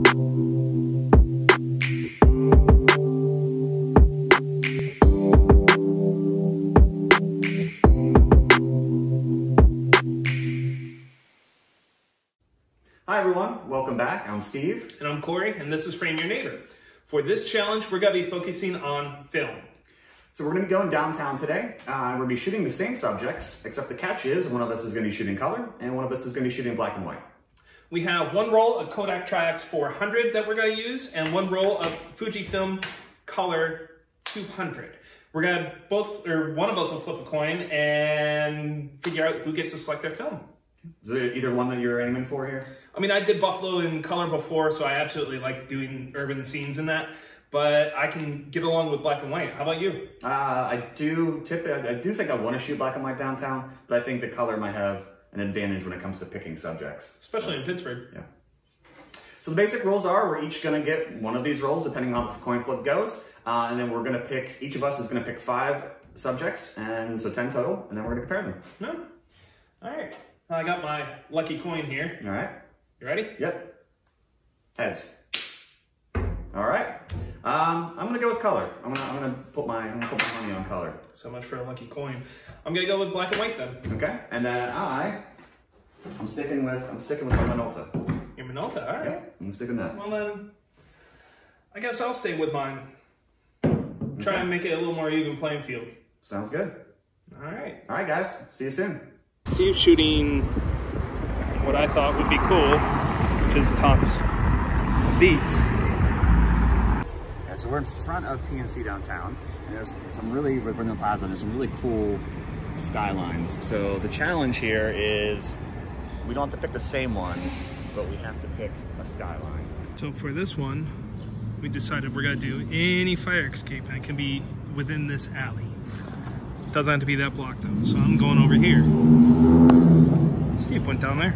Hi everyone, welcome back. I'm Steve. And I'm Cory, and this is Frame Your Neighbor. For this challenge, we're going to be focusing on film. So we're going to be going downtown today. We're going to be shooting the same subjects, except the catch is one of us is going to be shooting color, and one of us is going to be shooting black and white. We have one roll of Kodak Tri-X 400 that we're going to use, and one roll of Fujifilm Color 200. We're going to one of us will flip a coin and figure out who gets to select their film. Is there either one that you're aiming for here? I mean, I did Buffalo in color before, so I absolutely like doing urban scenes in that, but I can get along with black and white. How about you? I do think I want to shoot black and white downtown, but I think the color might have an advantage when it comes to picking subjects. Especially in Pittsburgh. Yeah. So the basic rules are we're each going to get one of these rolls depending on how the coin flip goes, and then we're going to pick, each of us is going to pick 5 subjects, and so 10 total, and then we're going to compare them. No. All right. I got my lucky coin here. All right. You ready? Yep. Heads. All right. I'm gonna go with color. I'm gonna put my money on color. So much for a lucky coin. I'm gonna go with black and white then. Okay. And then I'm sticking with my Minolta. Your Minolta. All right. Yeah, I'm sticking that. Well then, I guess I'll stay with mine. Try and make it a little more even playing field. Sounds good. All right. All right, guys. See you soon. Steve's shooting what I thought would be cool, which is tops of these. Okay, so we're in front of PNC downtown, and there's some really, we're in the plaza, and there's some really cool skylines. So the challenge here is we don't have to pick the same one, but we have to pick a skyline. So for this one, we decided we're gonna do any fire escape that can be within this alley. Doesn't have to be that block though, so I'm going over here. Steve went down there.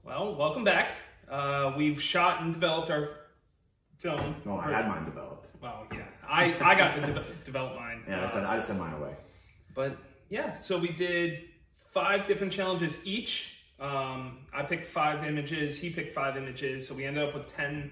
Well, welcome back. We've shot and developed our film. Well, I had mine developed. Well, yeah, I got to develop mine. Yeah, I just sent mine away. But yeah, so we did 5 different challenges each. I picked 5 images, he picked 5 images, so we ended up with 10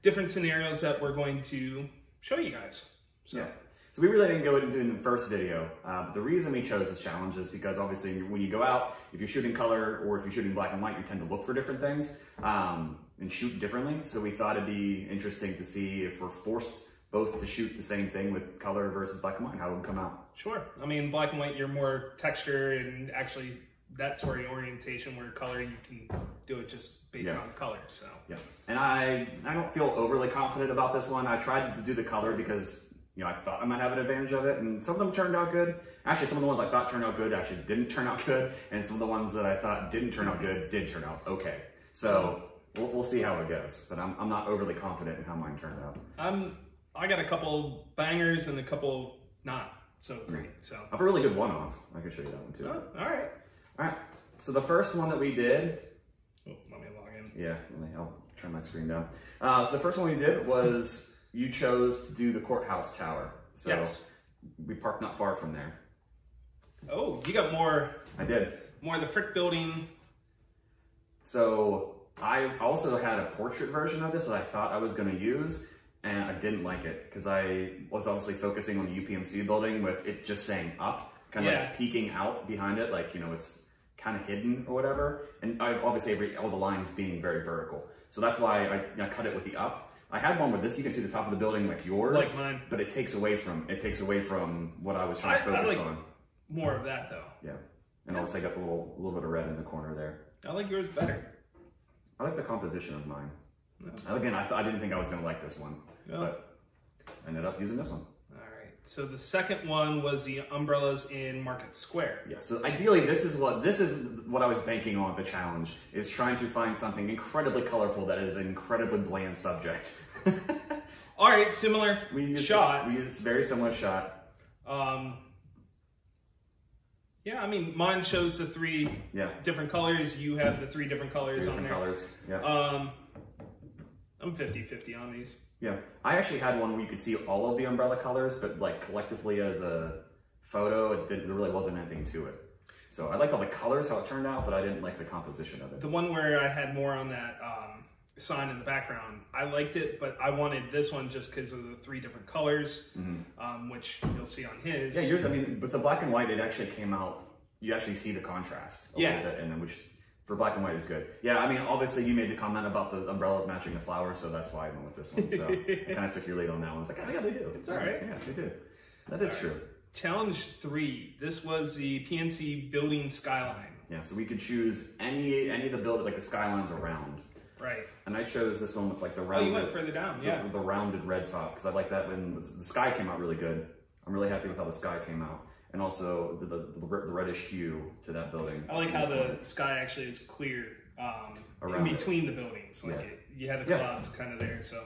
different scenarios that we're going to show you guys. So. Yeah. So we really didn't go into it in the first video, but the reason we chose this challenge is because obviously when you go out, if you're shooting color or if you're shooting black and white, you tend to look for different things and shoot differently. So we thought it'd be interesting to see if we're forced both to shoot the same thing with color versus black and white, how it would come out. Sure. I mean, black and white, you're more texture and actually that sort of orientation, where color you can do it just based on color. So yeah, and I don't feel overly confident about this one. I tried to do the color because I thought I might have an advantage of it, and some of them turned out good. Actually, some of the ones I thought turned out good actually didn't turn out good, and some of the ones that I thought didn't turn out good did turn out okay. So we'll see how it goes, but I'm not overly confident in how mine turned out. I got a couple bangers and a couple not so great. So I have a really good one-off. I can show you that one too. Oh, all right. All right, so the first one that we did... Oh, let me log in. Yeah, I'll turn my screen down. So the first one we did was you chose to do the courthouse tower. So yes. We parked not far from there. Oh, you got more... I did. More of the Frick building. So I also had a portrait version of this that I thought I was going to use, and I didn't like it because I was obviously focusing on the UPMC building with it just saying up, kind of like peeking out behind it, like, it's kind of hidden or whatever. And obviously all the lines being very vertical. So that's why I cut it with the up. I had one with this, you can see the top of the building like yours. Like mine. But it takes away from what I was trying to focus on. More of that though. Yeah. And also I got the little bit of red in the corner there. I like yours better. I like the composition of mine. No. Again, I didn't think I was going to like this one, but I ended up using this one. All right. So the second one was the umbrellas in Market Square. Yeah. So ideally, this is what I was banking on the challenge, is trying to find something incredibly colorful that is an incredibly bland subject. All right. Similar shot. We used very similar shot. Yeah, I mean, mine shows the 3 different colors. You have the 3 different colors on there. Colors. Yeah. I'm 50-50 on these. Yeah, I actually had one where you could see all of the umbrella colors, but like collectively as a photo, there really wasn't anything to it. So I liked all the colors, how it turned out, but I didn't like the composition of it. The one where I had more on that sign in the background, I liked it, but I wanted this one just because of the 3 different colors, which you'll see on his. Yeah, I mean, with the black and white, it actually came out, you actually see the contrast a little bit, and then which for black and white is good. Yeah, I mean, obviously you made the comment about the umbrellas matching the flowers, so that's why I went with this one. So I kind of took your lead on that one. I was like, oh yeah, they do. It's all right. Yeah, they do. That is true. Challenge 3. This was the PNC building skyline. Yeah, so we could choose any of the building, like the skylines around. Right. And I chose this one with like the rounded. Oh, you went further down, yeah. The rounded red top, because I like that when the sky came out really good. I'm really happy with how the sky came out. And also the reddish hue to that building. I like how the sky actually is clear in between the buildings. Like you have the clouds kind of there, so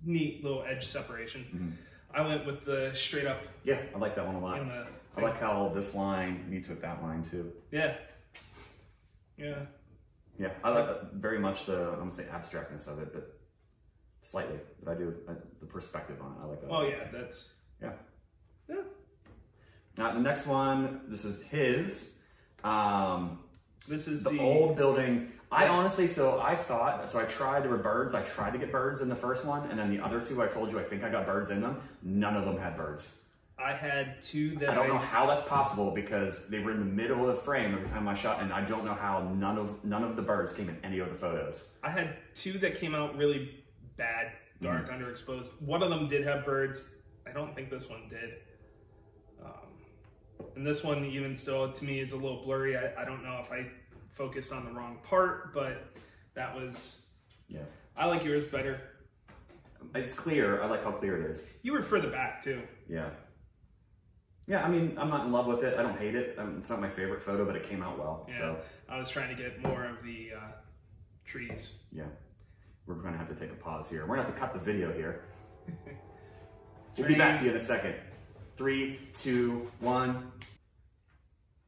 neat little edge separation. I went with the straight up. Yeah, I like that one a lot. I like how this line meets with that line too. Yeah. Yeah. Yeah, I like very much the, I'm going to say abstractness of it, but slightly. But the perspective on it, I like that. Oh yeah, that's... Yeah. Yeah. Now the next one, this is his. This is the old building. I honestly, so I tried, there were birds. I tried to get birds in the first one, and then the other 2, I told you, I think I got birds in them. None of them had birds. I had 2 that I don't know how that's possible because they were in the middle of the frame every time I shot, and I don't know how none of the birds came in any of the photos. I had 2 that came out really bad, dark, underexposed. One of them did have birds. I don't think this one did. And this one, even still, to me, is a little blurry. I don't know if I focused on the wrong part, but that was... Yeah. I like yours better. It's clear. I like how clear it is. You were further back, too. Yeah. Yeah, I mean, I'm not in love with it. I don't hate it. It's not my favorite photo, but it came out well. Yeah, so I was trying to get more of the trees. Yeah. We're going to have to take a pause here. We're going to have to cut the video here. We'll be back to you in a second. 3, 2, 1.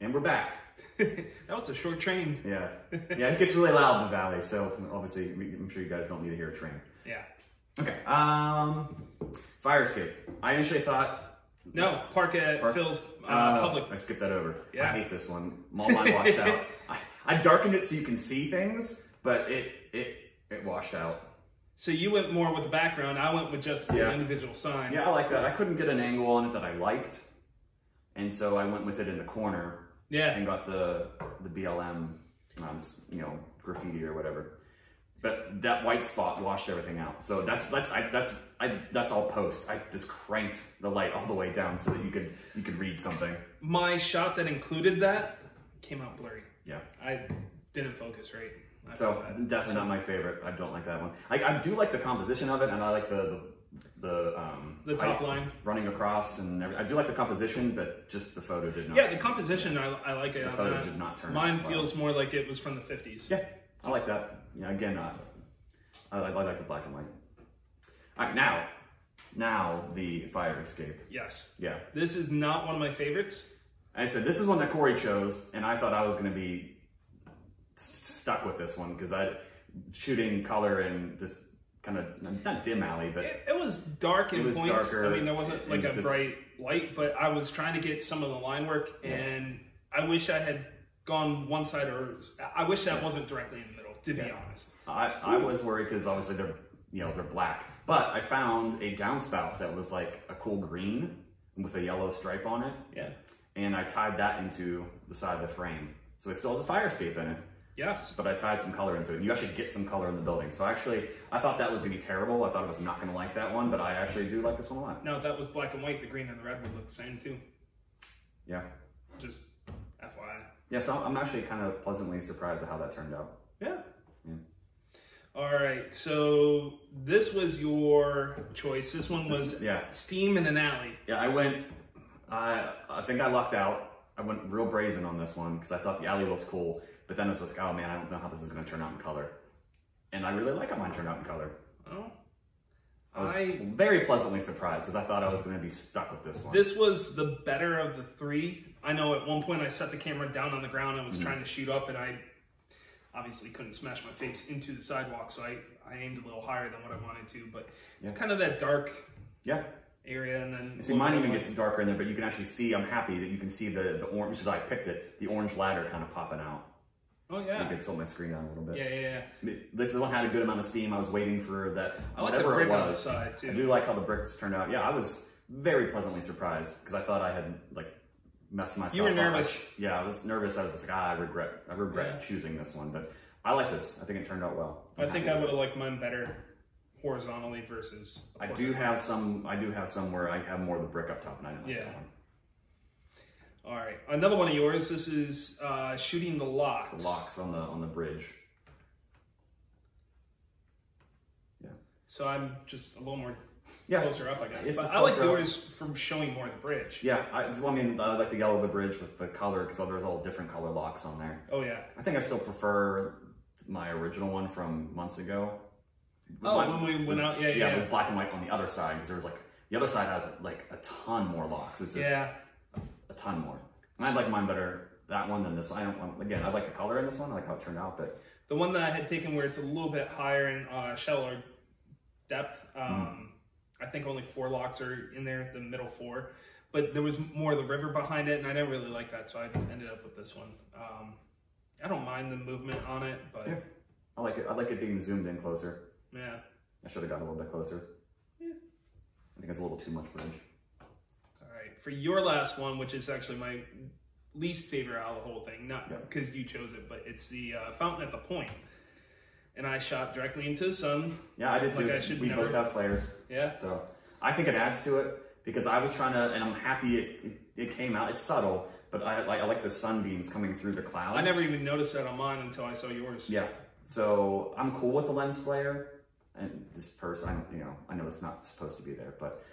And we're back. That was a short train. Yeah. Yeah, it gets really loud in the valley, so obviously I'm sure you guys don't need to hear a train. Yeah. Okay. Fire escape. I initially thought... No, park at Phil's public. I skipped that over. Yeah. I hate this one. All mine washed out. I darkened it so you can see things, but it washed out. So you went more with the background. I went with just the individual sign. Yeah, I like that. I couldn't get an angle on it that I liked, and so I went with it in the corner. Yeah. And got the BLM, graffiti or whatever. But that white spot washed everything out. So that's all post. I just cranked the light all the way down so that you could read something. My shot that included that came out blurry. Yeah. I didn't focus right. So definitely not my favorite. I don't like that one. I do like the composition of it, and I like the top line running across, and I do like the composition, but just the photo did not. Yeah, the composition I like it. The photo did not turn. Mine feels more like it was from the 50s. Yeah, I like that. Yeah, again, I like the black and white. All right, now the fire escape. Yes. Yeah. This is not one of my favorites. I said this is one that Cory chose, and I thought I was going to be stuck with this one because shooting color in this kind of not dim alley, but it was dark in points. Darker, I mean, there wasn't like a bright light, but I was trying to get some of the line work, and I wish I had gone one side, or I wish that wasn't directly in the middle. To be honest, I was worried because obviously they're black, but I found a downspout that was like a cool green with a yellow stripe on it. Yeah, and I tied that into the side of the frame, so it still has a fire escape in it. Yes. But I tied some color into it. And you actually get some color in the building. So actually, I thought that was going to be terrible. I thought I was not going to like that one, but I actually do like this one a lot. No, that was black and white. The green and the red would look the same too. Yeah. Just FYI. Yeah, so I'm actually kind of pleasantly surprised at how that turned out. Yeah. All right, so this was your choice. This one was steam in an alley. Yeah, I think I lucked out. I went real brazen on this one because I thought the alley looked cool. But then it's like, oh man, I don't know how this is going to turn out in color. And I really like how mine turned out in color. Oh. I was very pleasantly surprised because I thought I was going to be stuck with this one. This was the better of the three. I know at one point I set the camera down on the ground and was trying to shoot up, and I obviously couldn't smash my face into the sidewalk, so I I aimed a little higher than what I wanted to, but it's kind of that dark area. And then see, mine even gets darker in there, but you can actually see, I'm happy that you can see the orange, which is I picked it, the orange ladder kind of popping out. Oh yeah. I could tilt my screen down a little bit. Yeah. This one had a good amount of steam. I was waiting for that. I like the brick on the side too. I do like how the bricks turned out. Yeah, I was very pleasantly surprised because I thought I had like messed myself up. You were nervous. I was nervous. I was just like, I regret choosing this one, but I like this. I think it turned out well. I think I would have liked mine better horizontally versus. I do have some where I have more of the brick up top, and I didn't like that one. All right, another one of yours. This is shooting the locks. The locks on the bridge. Yeah. So I'm just a little more closer up, I guess. But I like yours from showing more of the bridge. Yeah, I like the yellow of the bridge with the color because there's all different color locks on there. Oh yeah. I think I still prefer my original one from months ago. Oh, when we went out, yeah, it was black and white on the other side because there was like the other side has like a ton more locks. It's just a ton more. And I like mine better, that one, than this one. I like the color in this one. I like how it turned out. But the one that I had taken where it's a little bit higher in shallow depth, I think only 4 locks are in there, the middle 4. But there was more of the river behind it, and I didn't really like that, so I ended up with this one. I don't mind the movement on it, but... Yeah, I like it. I like it being zoomed in closer. Yeah. I should have gotten a little bit closer. Yeah. I think it's a little too much bridge. For your last one, which is actually my least favorite out of the whole thing, not because you chose it, but it's the fountain at the point. And I shot directly into the sun. Yeah, I did too. We both have flares. Yeah. So I think it adds to it because I was trying to, and I'm happy it came out. It's subtle, but I like the sunbeams coming through the clouds. I never even noticed that on mine until I saw yours. Yeah. So I'm cool with the lens flare, and this person, I know it's not supposed to be there, but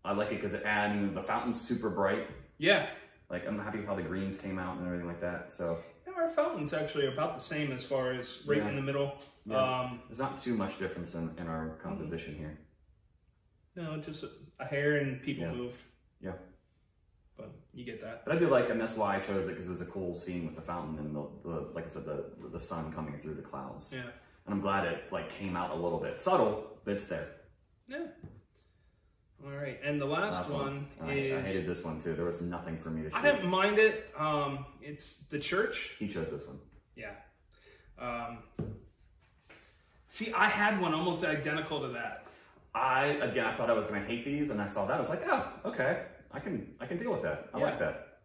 I like it because it adds, the fountain's super bright. Yeah. Like, I'm happy with how the greens came out and everything like that, so. Yeah, our fountain's actually about the same as far as in the middle. Yeah. There's not too much difference in our composition here. No, just a hair and people moved. Yeah. But you get that. But I do like, and that's why I chose it, because it was a cool scene with the fountain and the like I said, the sun coming through the clouds. Yeah. And I'm glad it came out a little bit. Subtle, but it's there. Yeah. All right, and the last one is... I hated this one too. There was nothing for me to shoot. I didn't mind it. It's the church. He chose this one. Yeah. See, I had one almost identical to that. I thought I was going to hate these, and I saw that. I was like, oh, okay. I can deal with that. I like that.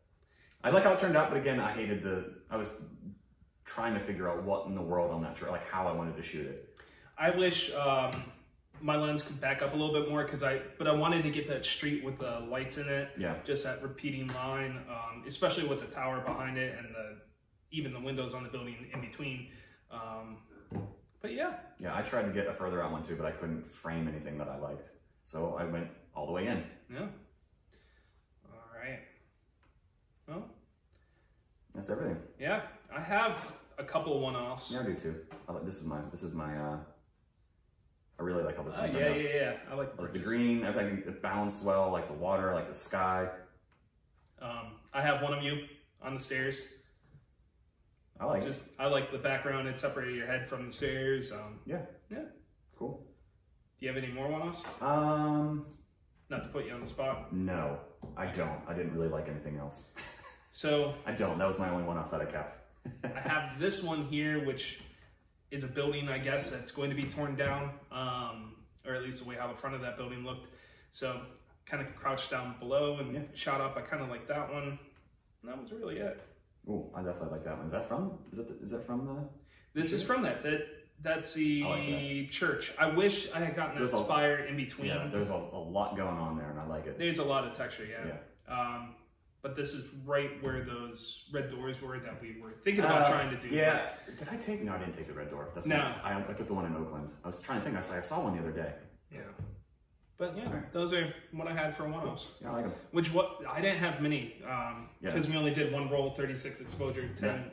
I like how it turned out, but again, I was trying to figure out what in the world on that church, like how I wanted to shoot it. I wish... my lens could back up a little bit more but I wanted to get that street with the lights in it. Yeah. Just that repeating line, especially with the tower behind it and even the windows on the building in between. But yeah. Yeah, I tried to get a further out one too, but I couldn't frame anything that I liked. So I went all the way in. Yeah. All right. Well. That's everything. Yeah. I have a couple of one-offs. Yeah, I do too. This is my I really like how this one's yeah. I like the green, everything, it balanced well, like the water, like the sky. I have one of you on the stairs. I like it. I like the background. It separated your head from the stairs. Yeah. Yeah. Cool. Do you have any more one-offs? Not to put you on the spot. No, I don't. I didn't really like anything else. So. I don't. That was my only one-off that I kept. I have this one here, which is a building, I guess, that's going to be torn down, or at least the way how the front of that building looked. So kind of crouched down below and shot up. I kind of like that one. And that was really it. Oh, I definitely like that one. Is that from? Is that from the? This is from that. That's the church. I wish I had gotten that spire in between. Yeah, there's a lot going on there, and I like it. There's a lot of texture, yeah. But this is right where those red doors were that we were thinking about trying to do. Yeah. Did I take? No, I didn't take the red door. That's not, I took the one in Oakland. I was trying to think. I saw one the other day. Yeah. But yeah, those are what I had for one-offs. Yeah, I like them. I didn't have many because we only did one roll, 36 exposure, 10. Yeah.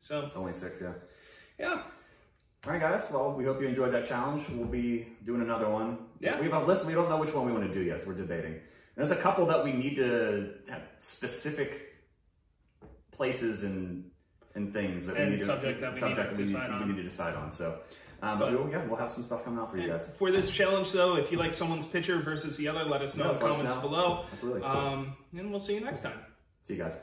So it's only 6, yeah. Yeah. All right, guys. Well, we hope you enjoyed that challenge. We'll be doing another one. Yeah. We have a list. We don't know which one we want to do yet, so we're debating. There's a couple that we need to have specific places and things that we need to decide on. So But we'll have some stuff coming out for you guys. For this challenge, though, if you like someone's picture versus the other, let us know in the comments below. Absolutely. And we'll see you next time. See you guys.